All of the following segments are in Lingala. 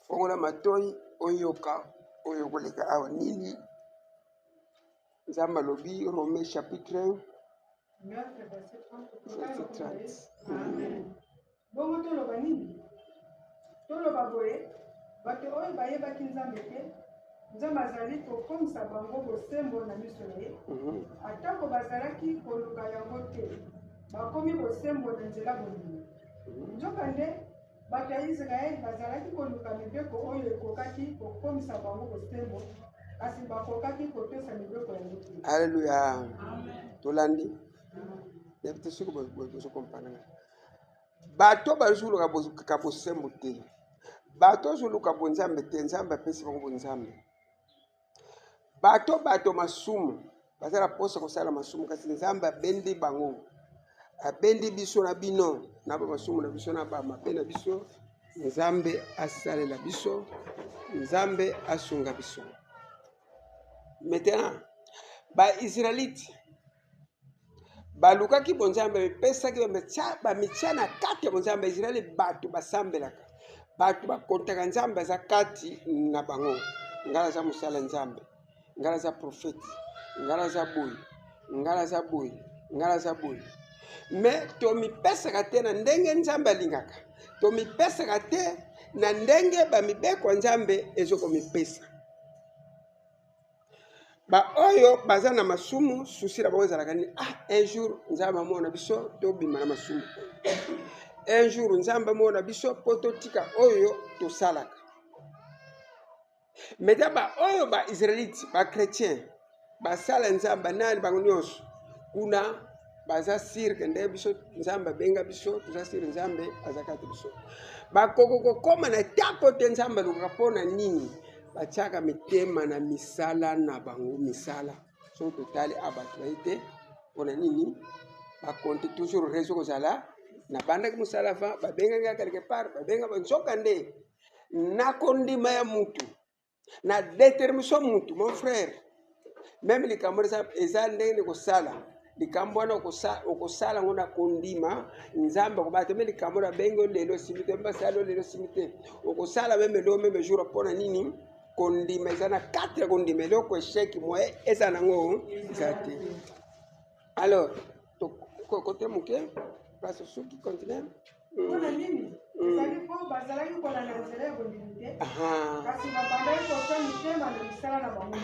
fongola matoi oyoka oyokoleka awa nini nzambe alobi Romains chapitre 1 verset 30. Bongo toloba nini? Toloba boye bato oyo bayebaki nzambe te nzambe azali kokomisa bango bosembo na miso na ye atako bazalaki koluka yango te bakomi bosembo na nzela bolimo nzokande bato ya Israeli bazalaki koluka mibeko oyo ekokaki kokomisa bango bosembo kasi bakokaki kotosa mibeko yango te. Alléluia. Tolandi nebite suku bozo kompana bato bazuluka bosembo te bato zuluka bonzambe te nzambe apesi bango bonzambe bato masumu bazala posa kosala masumu kasi nzambe abendi bango abendi biso na bino na ba masumu na biso na ba mabe na biso nzambe asalela biso nzambe asunga biso. Maintenant ba Israélite balukaki bonzambe pesaki ba mitia na kati ya bonzambe Israeli bato basambelaka bato bakontaka nzambe aza kati na bango ngala za musala nzambe ngala za profeti ngala za boy ngala za boy ngala za boy me tomipesaka te na ndenge nzambe alingaka tomipesaka te na ndenge bamibeko nzambe ezokomipesa ba oyo baza na masumu susi na bango ezalaka nini un jour nzambe amona biso tobima na masumu un jour nzambe amona biso po totika oyo tosalaka meta ba oyo ba Israélite ba chrétien basala nzambe nani bango nyonso kuna baza sirke nde biso nzambe abenga biso toza sire nzambe azakati biso bakoko kokoma na tako te nzambe alukaka mpona nini batiaka mitema na misala na bango misala so totali abato baye te mpona nini bakonte toujours rezo kozala na bandaki mosala va babengaki quelque part babenga banzoka nde na kondima ya mutu na détermination mutu mon frère même likambo eza ndenge kosala likambo wana okosala ngo na kondima nzambe akobata me likambo na bengo lelo simite mbasala lelo simite okosala meme lo meme jour mpona nini kondima eza na 4 kondima eloko échec moye eza nango eza te. Alors côté moke place soki continue mpona nini ezali mpo bazalaki kolanda nzela ya kondimi te kasi babandaki kosa mitema na misala na bango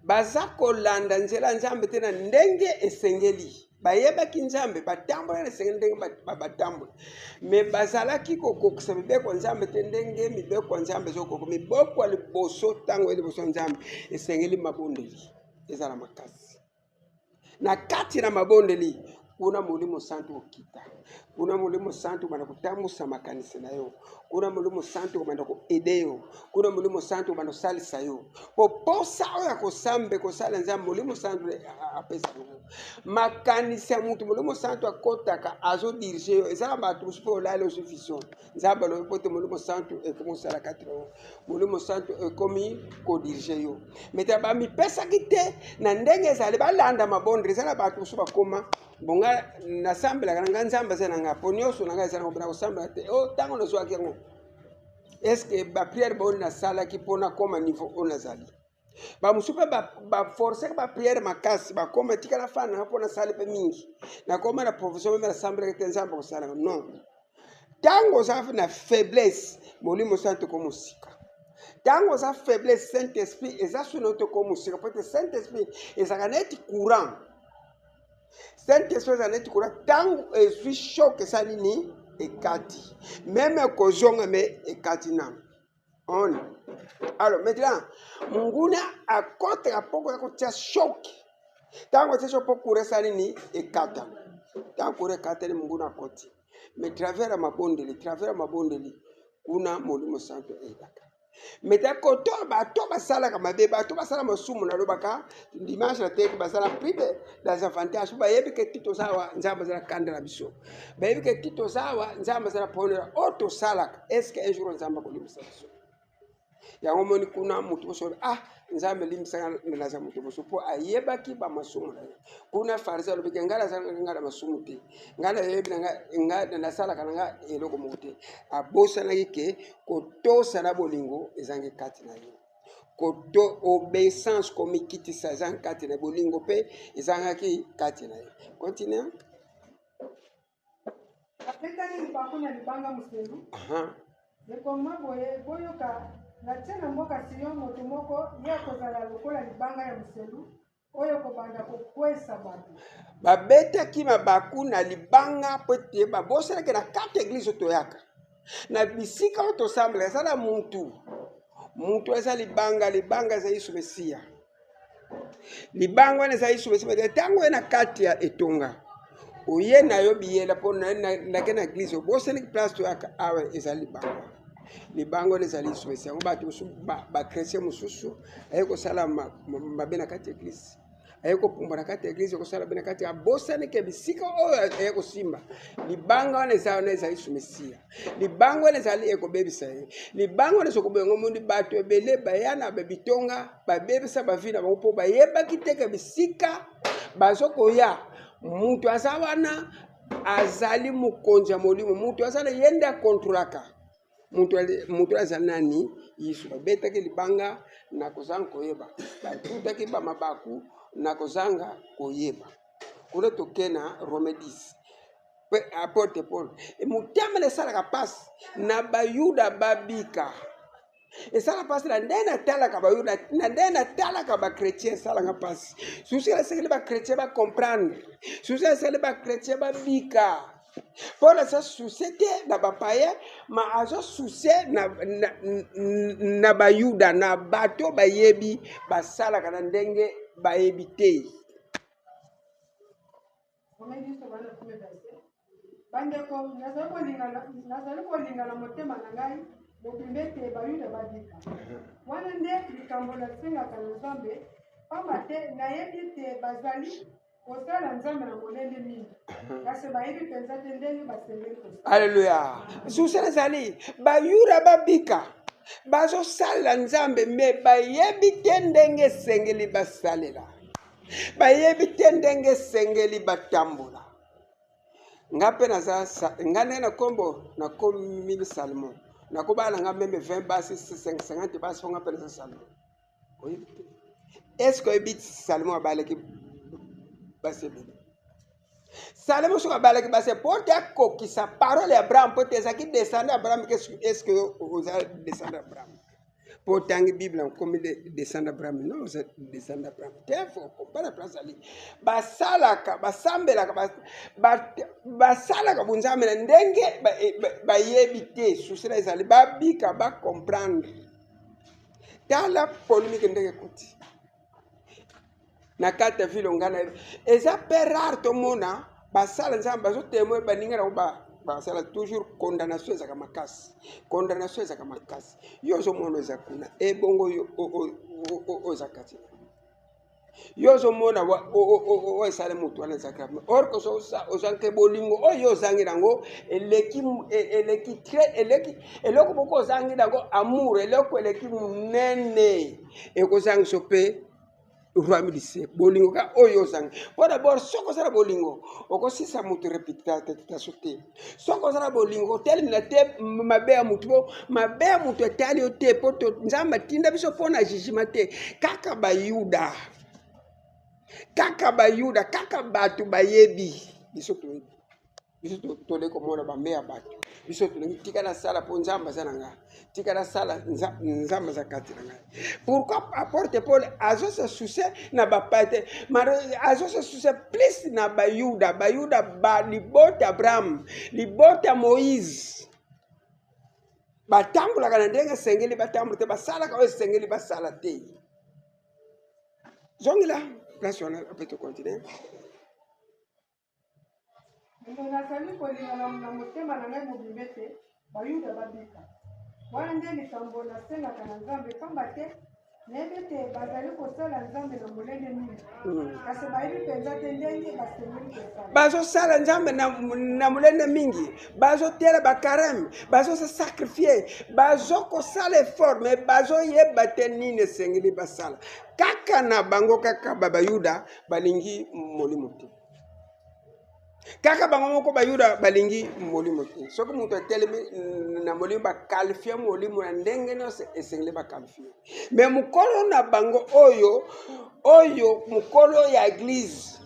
baza kolanda nzela nzambe te na ndenge esengeli bayebaki nzambe batambola na esengeli ndenge batambola me bazalaki kokokisa mibeko nzambe te ndenge mibeko nzambe ezokoko mibeko ya liboso ntango liboso nzambe esengeli mabondeli ezala makasi na kati na mabondeli kuna mulimo santu okita kuna mulimo santu bana kutambusa makanisa na yo kuna mulimo santu bana ko edeyo kuna mulimo santu bana salisa yo poposa oya kosambe kosala nzambe mulimo santu apesa makanisa ya mutu mulimo santu akotaka azo dirige yo ezala bato musupo lale o suffision nzambe lo pote mulimo santu ekomosala katro mulimo santu ekomi ko dirige yo meta ba mi pesa kite na ndenge ezali balanda mabondre ezala bato musupo koma bonga na sambela kana nzambe zana nga ponyoso na nga zana ko bana sambela te o tango no zwaki ngo est-ce que ba prière bon na sala ki pona koma niveau onazali ba musupa ba forcer ba prière makasi ba koma tika na fana pona sala pe mingi na koma na professeur na sambela ke nzambe ko sala non tango za na faiblesse molimo santo ko musika tango za faiblesse saint esprit eza sunoto ko musika peut saint esprit ezaka net courant Saint-Esprit aneti kura tangu ezwi choc esa nini ekati meme kozonga me ekati na on. Alors maintenant munguna akote apoko ya kotia choc tangu tia choc poko kura esa nini ekata tangu kura ekata ni munguna akoti me travers mabondeli kuna molimo santo edaka meta koto bato basala kama be bato basala masumu na lobaka dimanche la teke basala prive dans avantage ba yebi ke tito sawa nzamba za kanda na biso ba yebi ke tito sawa nzamba za ponera auto salaka est-ce que un jour nzamba ko limisa biso yango moni kuna mutu so nzambe limsanga na za mutu so po ayebaki ba masumu kuna farisa lo bike ngala za ngala masumu te ngala yebi nga na sala kana eloko mote abosa na yike ko to sana bolingo ezange kati na yo koto obéissance comme kiti sa zan kati na bolingo pe ezanga ki kati na yo continue apetani lipakuna libanga muselu lekoma boyoka na tena mboka siyo moto moko ye kozala lokola libanga ya muselu oyo kobanda kokwesa bato babetaki mabaku na libanga po ete babosanaki na kati eglize toyaka na bisika oyo tosambela ezala muntu eza libanga eza Yesu Mesia libanga wana eza Yesu Mesia ntango ye na kati ya etonga oye na yo biyela mpo nake na eglize obosanaki place toyaka awa eza libanga wana ezali Yesu Mesia yango bato bakretien mosusu aye kosala mabe na kati ya eglize aye kopumba na kati ya eglize kosala be na kati ya bosanaki bisika oyo aye kosimba libanga wana eza Yesu Mesia libanga wana ezali ekobebisa ye libanga wana sokobengo mondi bato ebele baya na babitonga babebisa bavi na bango mpo bayebaki teke bisika bazokoya mutu aza wana azali mokonzi ya molimo mutu azala yende akontrolaka mutu azali nani Yesu babetaki libanga na kozanga koyeba batutaki bamabaku na kozanga koyeba kuna tokena Rome 10 pe apôtre Paul mutema esalaka pasi na bayuda babika esala pasi na nde natalaka bayuda na nde natalaka bakretien esalanga pasi susi esekeli bakretien bacomprendre susi esali bakretien babika Paul asa susi te na bapaye ma azo susi na bayuda na bato bayebi basalaka na ndenge bayebi te bandeko nazali kolingana motema na ngai mobimbe ete bayuda babika wana nde likambo nasengaka na nzambe pamba te nayebi ete bazali kosala nzambe na molende mingi kasi bayebi mpenza te ndenge basengeli kosala alleluya susi ezali bayuda babika bazosala nzambe me bayebi te ndenge esengeli basalela bayebi te ndenge esengeli batambola nga mpe nga nde na kombo nakomi Salomon nakobala nga meme 20 basi 50 basi fo nga mpe naza Salomon oyebi te estce oyebi Salomon abalaki basi ebele Salomon soki abalaki basi mpo te akokisa parole ya Abraham mpo te ezalaki descendre Abraham estce oza descendre Abraham mpo otangi bible nakomi descendre Abraham non oza descendre Abraham te fo kompana place ali basalaka basambelaka basalaka bunzambe na ndenge bayebi te susi na ezali babika bacomprendre tala polémique ndenge ekuti na kati ya vile ongana eza mpe rare tomona basala nzambe bazotemoe baninga nango basala toujours condamnation ezaka makasi condamnation ezaka makasi yo ozomona eza kuna ebongo oyo eza kati yo ozomona oyo esala motu wana ezaka or que ozange bolingo oyo ozangi nango eloko moko ozangi nango amour eloko eleki monene ekozangiso mpe roi dise bolingo ka oyo ozangi po d'abord soko ozala bolingo okosisa motu réputation te soko ozala bolingo otelemela te mabe ya motu po mabe ya motu etali yo te po nzambe atinda biso mpo na jugement te kaka bayuda kaka bato bayebi biso toyebi biso toleki komona bambe ya bato biso tolingi tika nasala mpo nzambe aza na ngai tika nasala nzambe aza kati na ngai pourquoi apôtre Paul azosa susi na bapai te azosa susi plus na bayuda libota Abraham libota Moïse batambolaka na ndenge esengeli batambola te basalaka oyo esengeli basala te zongela place wana ape tocontinue nazali kolingana na motema na ngai mobimbe te bayuda babika wana nde likambo nasengaka na nzambe pamba te nebete bazali kosala nzambe na molende mingi kasi bayebi mpenza te ndenge basengeli kosala bazosala nzambe na molende mingi bazotela bakareme bazosasakrifie bazokosala effort me bazoyeba te nini esengeli basala kaka na bango kaka bayuda balingi molimo te kaka bango moko bayuda balingi molimo te soki moto atelemi na molimo bakalifie molimo na ndenge nyonso esengeli bakalifie me mokolo na bango oyo mokolo ya eglize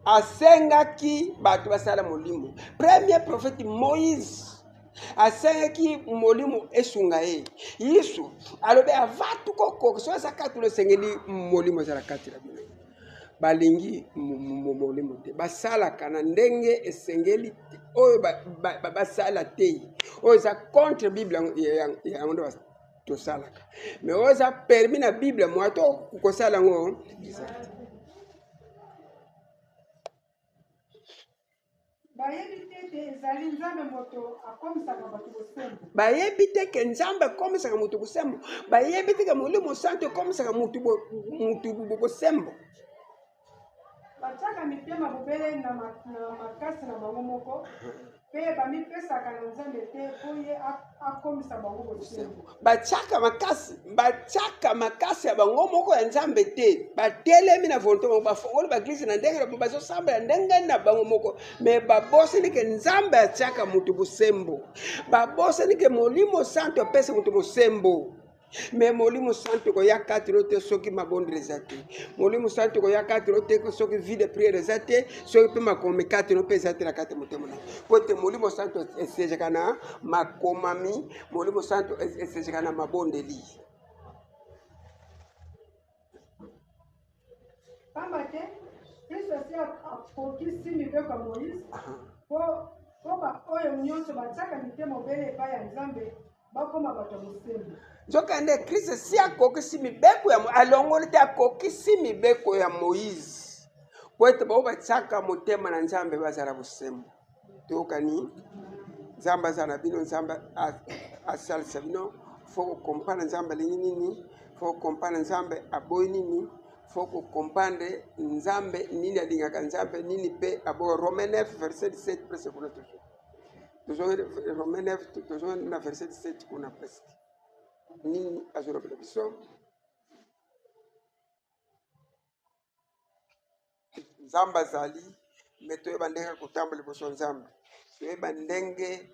asengaki bato basala molimo premier prophète Moïse asengaki molimo esunga ye yesu alobi ava tukokoka so eza kati losengeli molimo ezala kati na bino balingi molimo te basalaka na ndenge esengeli oyo basala te oyo eza contre bible yango nde tosalaka me oyo eza permis na bible mwa to kosala yango bayebi te ke ezali nzambe moto akomisaka bato bosembo bayebi te ke nzambe akomisaka moto bosembo bayebi te ke molimo santo ekomisaka moto bosembo batiaka mitema bobele na makasi na bango moko mpe bamipesaka na nzambe te po ye akomisa bango bosembo batiaka makasi ya bango moko ya nzambe te batelemi na volonté bango bafongoli baglise na ndenge bazosambela ndenge na bango moko me babosani ke nzambe atiaka moto bosembo babosani ke molimo santo apesa moto bosembo me molimo santo koya kati lo te soki mabondeli eza te molimo santo koya kati lo te soki vie de priere eza te soki mpe makomi kati no mpe eza te na kati ya motema na po te molimo santo esejaka na makomami molimo santo esejaka na mabondeli pamba te kristo asi akokisi mibeko ya moïse po oyo nyonso batiaka mitema obele epai ya nzambe bakoma bato ya bosembo nzokande kristo si akokisi mibeko ya alongoli te akokisi mibeko ya moïse po ete bao batiaka motema na nzambe bazala bosembo toyokani nzambe aza na bino nzambe asalisa bino fo kokompana nzambe alingi nini fo kokompana nzambe aboyi nini fo kokompande nzambe nini alingaka nzambe nini mpe aboyi Romains 9 verset 17 presque kuna Romains 9 tozonga na verset 17 kuna presque nini azolobela biso nzambe azali me toyeba ndenge kotambola liboso nzambe toyeba ndenge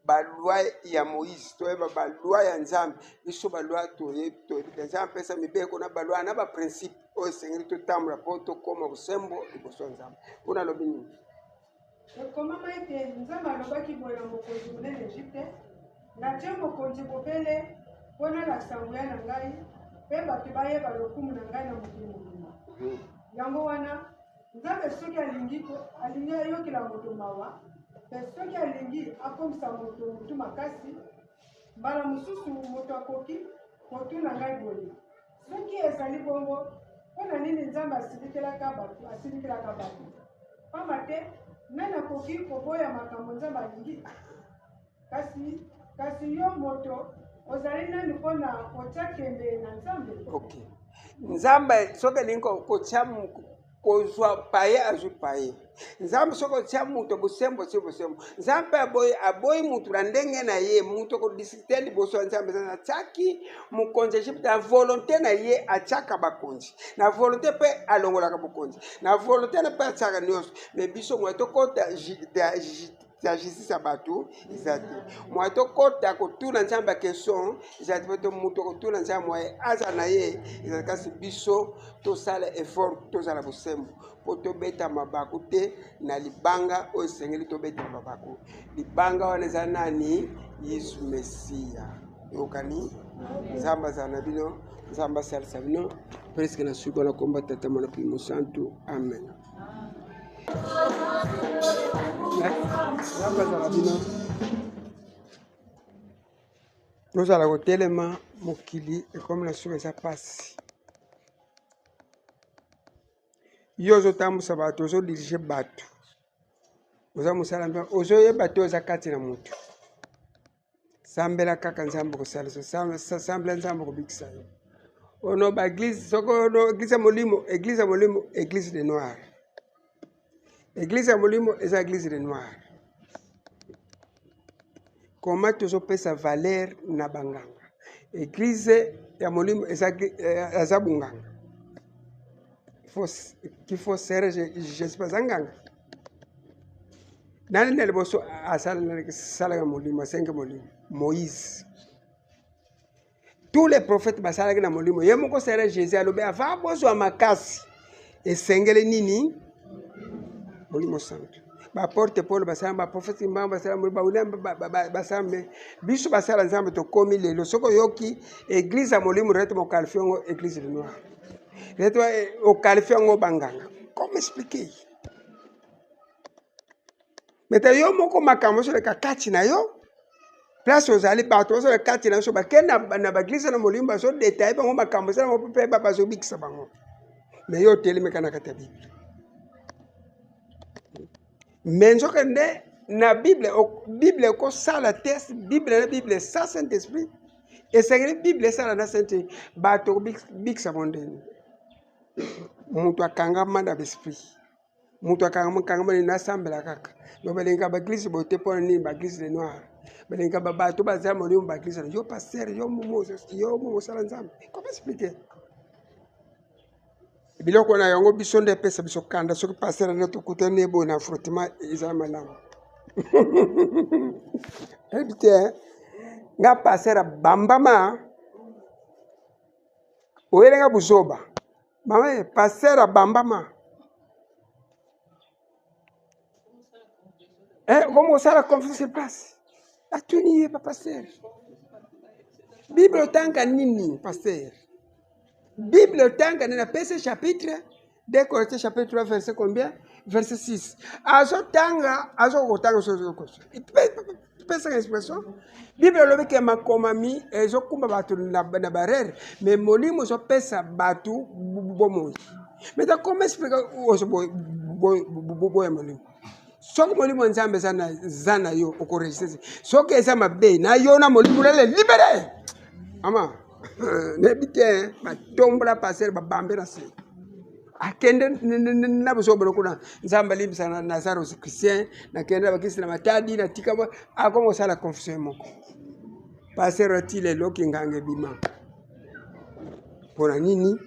balwa ya moïse toyeba balwa ya nzambe biso balwa toyebi nzambe mpesa mibeko na balwa na baprincipe oyo esengeli totambola mpo tokóma bosembo liboso ya nzambe mpona alobi nini ekomama ete nzambe alobaki boye na mokonzi monene egypte natie mokonzi bobele mpo nalakisa nguya na ngai mpe bato bayeba lokumu na ngai na mokili mobima yango wana nzambe soki alingi ayokela moto mawa mpe soki alingi akomisa moto motu makasi mbala mosusu moto akoki kotuna ngai boye soki ezali bongo mpo na nini nzambe asilikelaka bato pamba te nani akoki koboya makambo nzambe alingi kasi yo moto ozali nani mpona kotia kembe na nzambe nzambe soki alingi kotia kozwa paye azwi paye nzambe soki otia mutu bosembo ti bosembo nzambe aboyi mutu na ndenge na ye mutu akodisikite liboso ya nzambe atiaki mokonzi egypte na volonté na ye atiaka bakonzi na volonté mpe alongolaka bokonzi na volonté na mpe atiaka nyonso me biso moye tokota ya justice ya bato eza te moye tokota kotuna nzambe ya question eza te mpe mutu akotuna nzambe moye aza na ye ezali kasi biso tosala effort tozala bosembo mpo tobeta mabaku te na libanga oyo esengeli tobeta mabaku libanga wana eza nani yesu mesiya yokani nzambe azala na bino nzambe asalisa bino preske na suki wana komba tata mwana mpe mosantu amen nzambe azala bino tozala kotelema mokili ekomi na suki eza pasi yo ozotambusa bato ozodirige bato oza mosala mpe ozoyeba te oza kati na motu sambela kaka nzambe kosala so sambela nzambe kobikisa yo ono ba église soko ono église ya molimo église de noir église ya molimo eza église de noir koma tozopesa valeur na banganga église ya molimo eza bunganga qu'il faut serrer je sais pas nganga nani na liboso asalaka molimo asenga molimo Moïse tous les prophètes basalaki na molimo ye moko serrer Jésus alobi ava bozwa makasi esengeli nini molimo santo baporte Paul basala baprofete mbanga basala molimo bawuliam basala me biso basala nzambe tokomi lelo soko oyoki église ya molimo rete mokalifie yango église de noir rete okalifie yango banganga comment expliquer meta yo moko makambo osoleka kati na yo place ozali bato osoleka kati na yo so bakende na baglise na molimo bazodetaye bango makambo osala ngo mpe bazobikisa bango me yo otelemeka na kati ya bible me nzoka nde na bible ekosala test bible na bible sa saint esprit esengeli bible esala na saint bato bikisa mondeni moto akangama na besprit moto akangama na asambela kaka yo balenga baglise bote mpona nini baglise de noir balenga bato bazala molimo baglise yo paster yo mosala nzambe comment expliquer biloko na yango biso nde epesa biso kanda soki paster nde tokutani eboye na frottement eza malamu ebi te nga paster bambama oyelenga buzoba mama paster bambama comme osala confiance sur place atuni ye paster bible otanga nini paster bible otanga nini apesa chapitre 2 Corinthiens chapitre 3 verset combien verset 6 azotanga azokotanga pesa expression bible olobi ke makomami ezokumba bato na barere mais molimo ezopesa bato bomoi meta comment explique boya molimo soki molimo nzambe eza na yo okoregistre soki eza mabe na yo na molimo lele libere ama nebi te batombola paster babambe na se akende na bosobolo kuna nzambe alimbisa na Nazaro christian nakende na bakisi na matadi na tika akoma osala confusion moko paster atile loki ngange bima mpona nini